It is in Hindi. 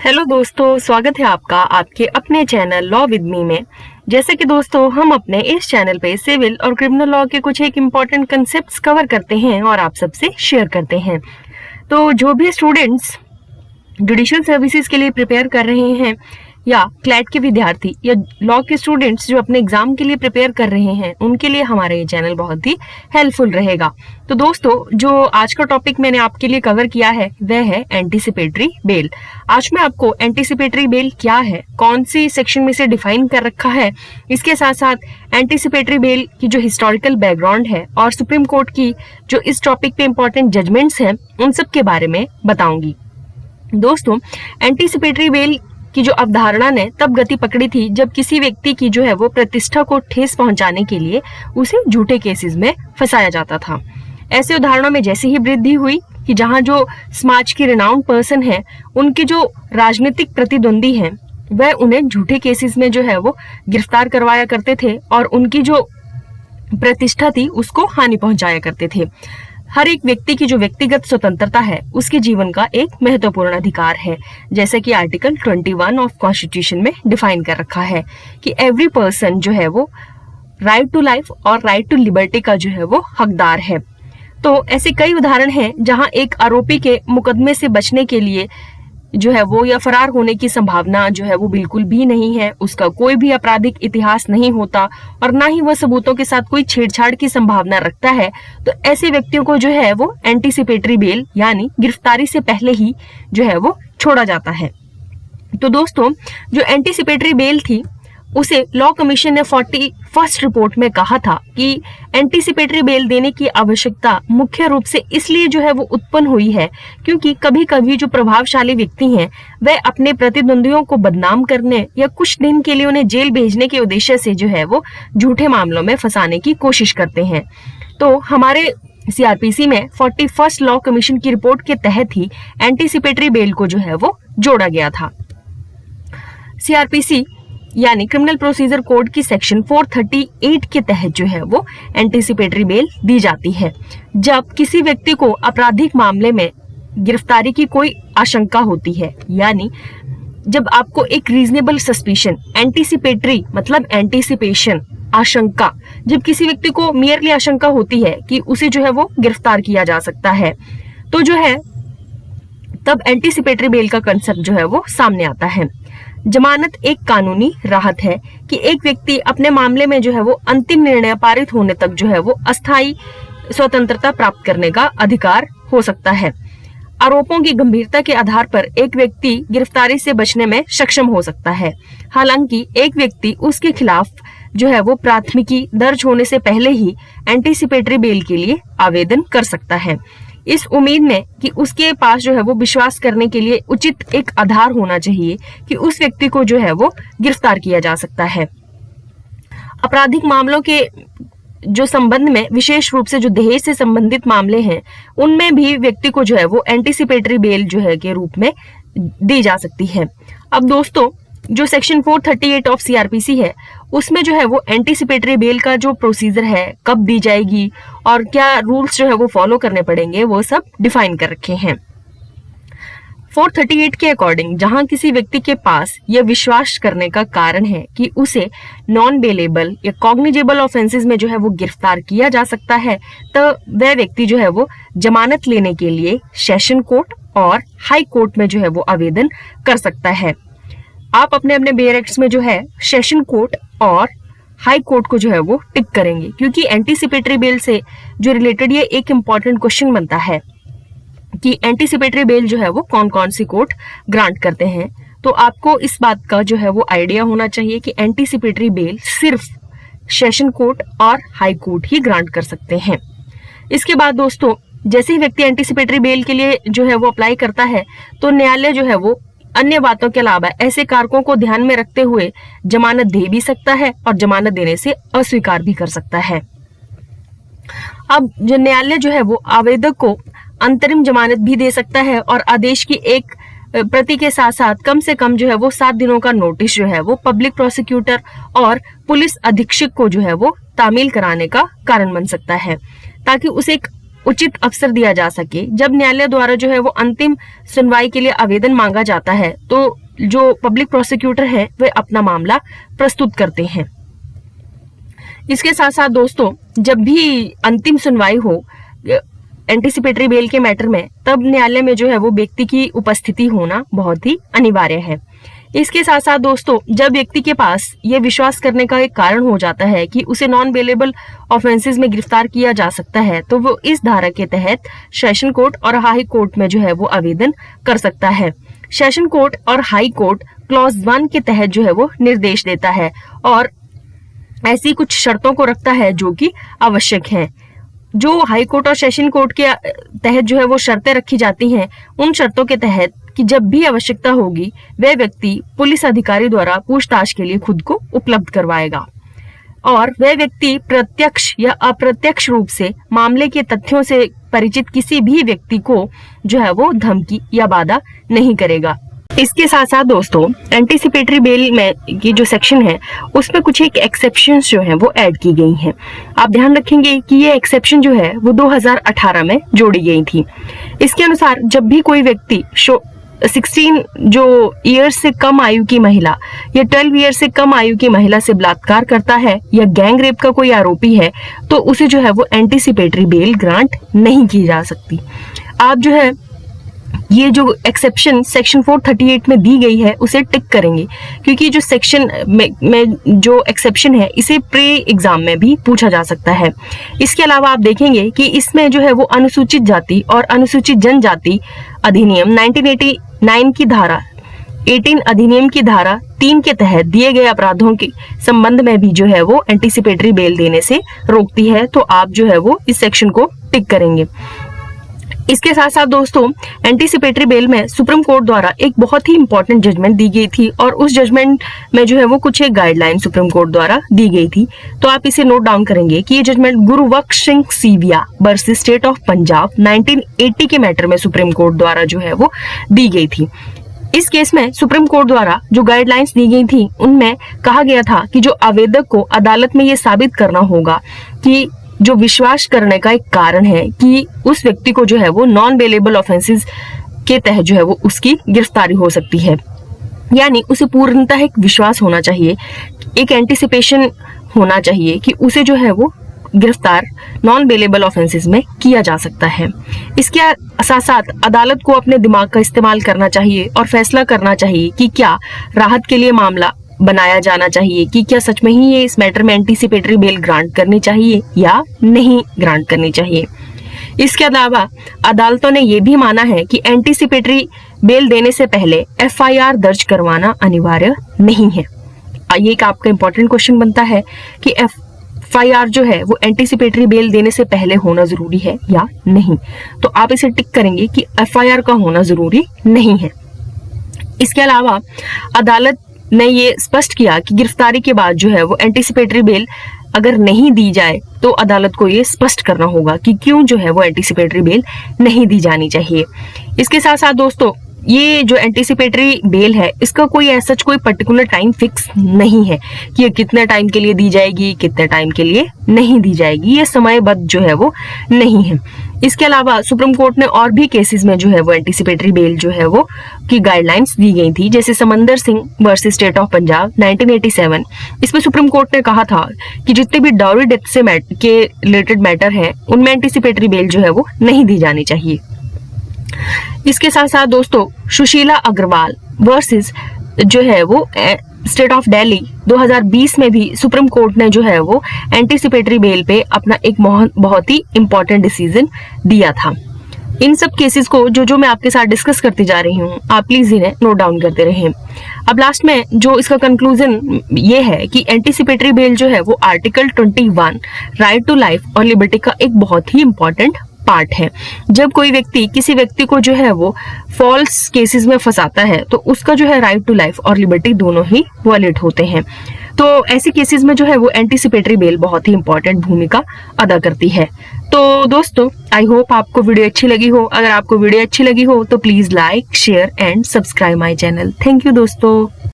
हेलो दोस्तों, स्वागत है आपका आपके अपने चैनल लॉ विद मी में। जैसे कि दोस्तों हम अपने इस चैनल पे सिविल और क्रिमिनल लॉ के कुछ एक इम्पॉर्टेंट कंसेप्ट्स कवर करते हैं और आप सबसे शेयर करते हैं। तो जो भी स्टूडेंट्स जुडिशियल सर्विसेज के लिए प्रिपेयर कर रहे हैं या क्लैट के विद्यार्थी या लॉ के स्टूडेंट्स जो अपने एग्जाम के लिए प्रिपेयर कर रहे हैं, उनके लिए हमारा ये चैनल बहुत ही हेल्पफुल रहेगा। तो दोस्तों, जो आज का टॉपिक मैंने आपके लिए कवर किया है वह है एंटीसिपेटरी बेल। आज मैं आपको एंटीसिपेटरी बेल क्या है, कौन सी सेक्शन में से डिफाइन कर रखा है, इसके साथ साथ एंटीसिपेटरी बेल की जो हिस्टोरिकल बैकग्राउंड है और सुप्रीम कोर्ट की जो इस टॉपिक पे इंपॉर्टेंट जजमेंट्स हैं उन सब के बारे में बताऊंगी। दोस्तों, एंटीसिपेटरी बेल की जो अवधारणा ने तब गति पकड़ी थी जब किसी व्यक्ति की जो है वो प्रतिष्ठा को ठेस पहुंचाने के लिए उसे झूठे केसेस में फंसाया जाता था। ऐसे उदाहरणों में जैसे ही वृद्धि हुई कि जहां जो समाज की रिनाउंड पर्सन है, उनके जो राजनीतिक प्रतिद्वंदी हैं, वह उन्हें झूठे केसेस में जो है वो गिरफ्तार करवाया करते थे और उनकी जो प्रतिष्ठा थी उसको हानि पहुंचाया करते थे। हर एक व्यक्ति की जो व्यक्तिगत स्वतंत्रता है उसके जीवन का एक महत्वपूर्ण अधिकार है, जैसे कि आर्टिकल 21 ऑफ कॉन्स्टिट्यूशन में डिफाइन कर रखा है कि एवरी पर्सन जो है वो राइट टू लाइफ और राइट टू लिबर्टी का जो है वो हकदार है। तो ऐसे कई उदाहरण हैं जहां एक आरोपी के मुकदमे से बचने के लिए जो है वो या फरार होने की संभावना जो है वो बिल्कुल भी नहीं है, उसका कोई भी आपराधिक इतिहास नहीं होता और ना ही वह सबूतों के साथ कोई छेड़छाड़ की संभावना रखता है, तो ऐसे व्यक्तियों को जो है वो एंटीसिपेटरी बेल यानी गिरफ्तारी से पहले ही जो है वो छोड़ा जाता है। तो दोस्तों, जो एंटीसिपेटरी बेल थी उसे लॉ कमीशन ने 41st रिपोर्ट में कहा था कि एंटीसिपेटरी बेल देने की आवश्यकता मुख्य रूप से इसलिए जो है वो उत्पन्न हुई है क्योंकि कभी कभी जो प्रभावशाली व्यक्ति हैं वह अपने प्रतिद्वंदियों को बदनाम करने या कुछ दिन के लिए उन्हें जेल भेजने के उद्देश्य से जो है वो झूठे मामलों में फंसाने की कोशिश करते हैं। तो हमारे सीआरपीसी में 41st लॉ कमीशन की रिपोर्ट के तहत ही एंटीसिपेटरी बेल को जो है वो जोड़ा गया था। सीआरपीसी यानी क्रिमिनल प्रोसीजर कोड की सेक्शन 438 के तहत जो है वो एंटीसिपेटरी बेल दी जाती है जब किसी व्यक्ति को आपराधिक मामले में गिरफ्तारी की कोई आशंका होती है, यानी जब आपको एक रीजनेबल सस्पिशन, एंटीसिपेटरी मतलब एंटीसिपेशन, आशंका, जब किसी व्यक्ति को मियरली आशंका होती है कि उसे जो है वो गिरफ्तार किया जा सकता है, तो जो है तब एंटीसिपेटरी बेल का कंसेप्ट जो है वो सामने आता है। जमानत एक कानूनी राहत है कि एक व्यक्ति अपने मामले में जो है वो अंतिम निर्णय पारित होने तक जो है वो अस्थायी स्वतंत्रता प्राप्त करने का अधिकार हो सकता है। आरोपों की गंभीरता के आधार पर एक व्यक्ति गिरफ्तारी से बचने में सक्षम हो सकता है, हालांकि एक व्यक्ति उसके खिलाफ जो है वो प्राथमिकी दर्ज होने से पहले ही एंटीसिपेटरी बेल के लिए आवेदन कर सकता है, इस उम्मीद में कि उसके पास जो है वो विश्वास करने के लिए उचित एक आधार होना चाहिए कि उस व्यक्ति को जो है वो गिरफ्तार किया जा सकता है। आपराधिक मामलों के जो संबंध में विशेष रूप से जो दहेज से संबंधित मामले हैं, उनमें भी व्यक्ति को जो है वो एंटीसिपेटरी बेल जो है के रूप में दी जा सकती है। अब दोस्तों, जो सेक्शन 438 ऑफ सीआरपीसी है उसमें जो है वो एंटीसिपेटरी बेल का जो प्रोसीजर है, कब दी जाएगी और क्या रूल्स जो है वो फॉलो करने पड़ेंगे, वो सब डिफाइन कर रखे हैं। 438 के अकॉर्डिंग जहां किसी व्यक्ति के पास यह विश्वास करने का कारण है कि उसे नॉन बेलेबल या कॉग्निजेबल ऑफेंसेस में जो है वो गिरफ्तार किया जा सकता है, तो वह व्यक्ति जो है वो जमानत लेने के लिए सेशन कोर्ट और हाई कोर्ट में जो है वो आवेदन कर सकता है। आप अपने अपने बेयर एक्ट्स में जो है सेशन कोर्ट और हाई कोर्ट को जो है वो टिक करेंगे, क्योंकि एंटीसिपेटरी बेल से जो रिलेटेड ये एक इम्पॉर्टेंट क्वेश्चन बनता है कि एंटीसिपेटरी बेल जो है वो कौन कौन सी कोर्ट ग्रांट करते हैं। तो आपको इस बात का जो है वो आइडिया होना चाहिए कि एंटीसिपेटरी बेल सिर्फ सेशन कोर्ट और हाई कोर्ट ही ग्रांट कर सकते हैं। इसके बाद दोस्तों, जैसे ही व्यक्ति एंटीसिपेटरी बेल के लिए जो है वो अप्लाई करता है, तो न्यायालय जो है वो अन्य बातों के अलावा ऐसे कारकों को ध्यान में रखते हुए जमानत दे भी सकता है और जमानत देने से अस्वीकार भी कर सकता है। अब जो न्यायालय जो है वो आवेदक को अंतरिम जमानत भी दे सकता है और आदेश की एक प्रति के साथ साथ कम से कम जो है वो 7 दिनों का नोटिस जो है वो पब्लिक प्रोसिक्यूटर और पुलिस अधीक्षक को जो है वो तामील कराने का कारण बन सकता है, ताकि उसे एक उचित अवसर दिया जा सके। जब न्यायालय द्वारा जो है वो अंतिम सुनवाई के लिए आवेदन मांगा जाता है तो जो पब्लिक प्रोसिक्यूटर है वे अपना मामला प्रस्तुत करते हैं। इसके साथ साथ दोस्तों, जब भी अंतिम सुनवाई हो एंटीसिपेटरी बेल के मैटर में, तब न्यायालय में जो है वो व्यक्ति की उपस्थिति होना बहुत ही अनिवार्य है। इसके साथ साथ दोस्तों, जब व्यक्ति के पास ये विश्वास करने का एक कारण हो जाता है कि उसे नॉन बेलेबल ऑफेंसेस में गिरफ्तार किया जा सकता है, तो वो इस धारा के तहत सेशन कोर्ट और हाई कोर्ट में जो है वो आवेदन कर सकता है। सेशन कोर्ट और हाई कोर्ट क्लॉज 1 के तहत जो है वो निर्देश देता है और ऐसी कुछ शर्तों को रखता है जो कि आवश्यक हैं। जो हाई कोर्ट और सेशन कोर्ट के तहत जो है वो शर्तें रखी जाती हैं, उन शर्तों के तहत कि जब भी आवश्यकता होगी वह व्यक्ति पुलिस अधिकारी द्वारा पूछताछ के लिए खुद को उपलब्ध करवाएगा और वह व्यक्ति प्रत्यक्ष या अप्रत्यक्ष रूप से मामले के तथ्यों से परिचित किसी भी व्यक्ति को जो है वो धमकी या बाधा नहीं करेगा। इसके साथ साथ दोस्तों, एंटीसिपेटरी बेल में ये जो सेक्शन है उसमें कुछ एक एक्सेप्शंस जो हैं वो ऐड की गई हैं। आप ध्यान रखेंगे कि ये एक्सेप्शन जो है वो 2018 में जोड़ी गई थी। इसके अनुसार जब भी कोई व्यक्ति 16 जो ईयर्स से कम आयु की महिला या 12 ईयर से कम आयु की महिला से बलात्कार करता है या गैंग रेप का कोई आरोपी है, तो उसे जो है वो एंटीसिपेटरी बेल ग्रांट नहीं की जा सकती। आप जो है ये जो एक्सेप्शन सेक्शन 438 में दी गई है उसे टिक करेंगे, क्योंकि जो सेक्शन में जो एक्सेप्शन है इसे प्री एग्जाम में भी पूछा जा सकता है। इसके अलावा आप देखेंगे कि इसमें जो है वो अनुसूचित जाति और अनुसूचित जनजाति अधिनियम 1989 की धारा 18 अधिनियम की धारा 3 के तहत दिए गए अपराधों के संबंध में भी जो है वो एंटीसिपेटरी बेल देने से रोकती है। तो आप जो है वो इस सेक्शन को टिक करेंगे। इसके साथ साथ दोस्तों, एंटीसिपेटरी बेल में सुप्रीम कोर्ट द्वारा एक बहुत ही इंपॉर्टेंट जजमेंट दी गई थी और उस जजमेंट में जो है वो कुछ एक गाइडलाइन सुप्रीम कोर्ट द्वारा दी गई थी। तो आप इसे नोट डाउन करेंगे कि ये judgment Gurbaksh Singh Sibbia versus state of Punjab 1980 के मैटर में सुप्रीम कोर्ट द्वारा जो है वो दी गई थी। इस केस में सुप्रीम कोर्ट द्वारा जो गाइडलाइंस दी गई थी उनमें कहा गया था कि जो आवेदक को अदालत में ये साबित करना होगा कि जो विश्वास करने का एक कारण है कि उस व्यक्ति को जो है वो नॉन बेलेबल ऑफेंसेस के तहत जो है वो उसकी गिरफ्तारी हो सकती है, यानी उसे पूर्णतः एक विश्वास होना चाहिए, एक एंटिसिपेशन होना चाहिए कि उसे जो है वो गिरफ्तार नॉन बेलेबल ऑफेंसेस में किया जा सकता है। इसके साथ साथ अदालत को अपने दिमाग का इस्तेमाल करना चाहिए और फैसला करना चाहिए कि क्या राहत के लिए मामला बनाया जाना चाहिए, कि क्या सच में ही ये इस मैटर में एंटीसिपेटरी बेल ग्रांट करनी चाहिए या नहीं ग्रांट करनी चाहिए। इसके अलावा अदालतों ने ये भी माना है कि एंटीसिपेटरी बेल देने से पहले FIR दर्ज करवाना अनिवार्य नहीं है। ये एक आपका इंपॉर्टेंट क्वेश्चन बनता है कि FIR जो है वो एंटीसिपेटरी बेल देने से पहले होना जरूरी है या नहीं। तो आप इसे टिक करेंगे कि FIR का होना जरूरी नहीं है। इसके अलावा अदालत ने ये स्पष्ट किया कि गिरफ्तारी के बाद जो है वो एंटीसिपेटरी बेल अगर नहीं दी जाए तो अदालत को ये स्पष्ट करना होगा कि क्यों जो है वो एंटीसिपेटरी बेल नहीं दी जानी चाहिए। इसके साथ साथ दोस्तों, ये जो एंटीसिपेटरी बेल है इसका कोई ऐसा कोई पर्टिकुलर टाइम फिक्स नहीं है कि ये कितने टाइम के लिए दी जाएगी, कितने टाइम के लिए नहीं दी जाएगी, ये समयबद्ध जो है वो नहीं है। इसके अलावा सुप्रीम कोर्ट ने और भी केसेस में जो है वो एंटीसिपेटरी बेल जो है वो की गाइडलाइंस दी गई थी, जैसे समंदर Singh versus state of Punjab 1987। इसमें सुप्रीम कोर्ट ने कहा था कि जितने भी डाउरी डेथ से के रिलेटेड मैटर है उनमें एंटीसिपेटरी बेल जो है वो नहीं दी जानी चाहिए। इसके साथ साथ दोस्तों, सुशीला अग्रवाल वर्सेस जो है वो स्टेट ऑफ दिल्ली 2020 में भी सुप्रीम कोर्ट ने जो है वो एंटीसिपेटरी बेल पे अपना एक बहुत ही इंपॉर्टेंट डिसीजन दिया था। इन सब केसेस को जो मैं आपके साथ डिस्कस करती जा रही हूँ, आप प्लीज इन्हें नोट डाउन करते रहें। अब लास्ट में जो इसका कंक्लूजन ये है कि एंटीसिपेटरी बेल जो है वो आर्टिकल 21 राइट टू लाइफ और लिबर्टी का एक बहुत ही इंपॉर्टेंट पार्ट है। जब कोई व्यक्ति किसी व्यक्ति को जो है वो फॉल्स केसेस में फंसाता है तो उसका जो है राइट टू लाइफ और लिबर्टी दोनों ही वैलिड होते हैं। तो ऐसे केसेस में जो है वो एंटीसिपेटरी बेल बहुत ही इंपॉर्टेंट भूमिका अदा करती है। तो दोस्तों, आई होप आपको वीडियो अच्छी लगी हो। अगर आपको वीडियो अच्छी लगी हो तो please like, share and subscribe my channel. Thank you दोस्तों।